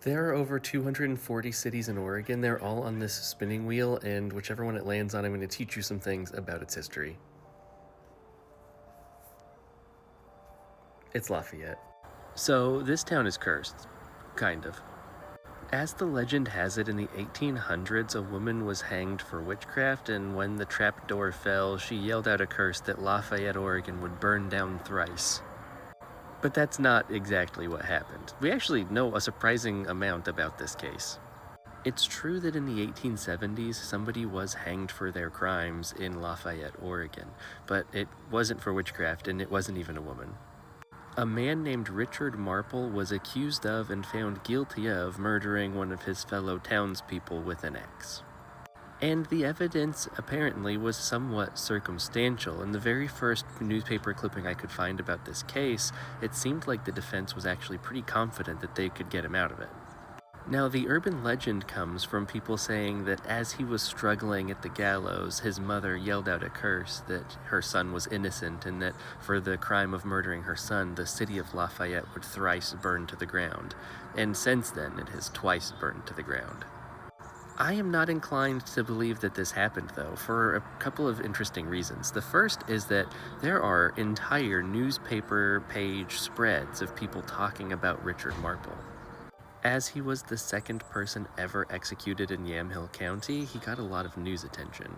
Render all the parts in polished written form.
There are over 240 cities in Oregon. They're all on this spinning wheel, and whichever one it lands on, I'm going to teach you some things about its history. It's Lafayette. So, this town is cursed. Kind of. As the legend has it, in the 1800s, a woman was hanged for witchcraft, and when the trap door fell, she yelled out a curse that Lafayette, Oregon would burn down thrice. But that's not exactly what happened. We actually know a surprising amount about this case. It's true that in the 1870s, somebody was hanged for their crimes in Lafayette, Oregon, but it wasn't for witchcraft, and it wasn't even a woman. A man named Richard Marple was accused of and found guilty of murdering one of his fellow townspeople with an axe. And the evidence apparently was somewhat circumstantial. In the very first newspaper clipping I could find about this case, it seemed like the defense was actually pretty confident that they could get him out of it. Now, the urban legend comes from people saying that as he was struggling at the gallows, his mother yelled out a curse that her son was innocent and that for the crime of murdering her son, the city of Lafayette would thrice burn to the ground. And since then, it has twice burned to the ground. I am not inclined to believe that this happened, though, for a couple of interesting reasons. The first is that there are entire newspaper page spreads of people talking about Richard Marple. As he was the second person ever executed in Yamhill County, he got a lot of news attention.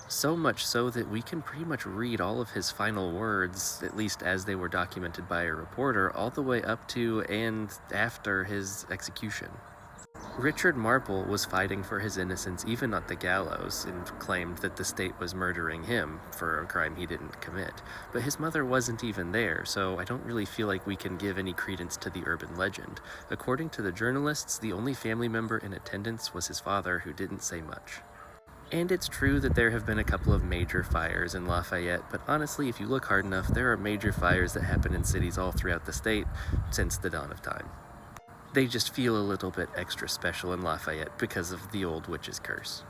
So much so that we can pretty much read all of his final words, at least as they were documented by a reporter, all the way up to and after his execution. Richard Marple was fighting for his innocence even at the gallows and claimed that the state was murdering him for a crime he didn't commit. But his mother wasn't even there, so I don't really feel like we can give any credence to the urban legend. According to the journalists, the only family member in attendance was his father, who didn't say much. And it's true that there have been a couple of major fires in Lafayette, but honestly, if you look hard enough, there are major fires that happen in cities all throughout the state since the dawn of time. They just feel a little bit extra special in Lafayette because of the old witch's curse.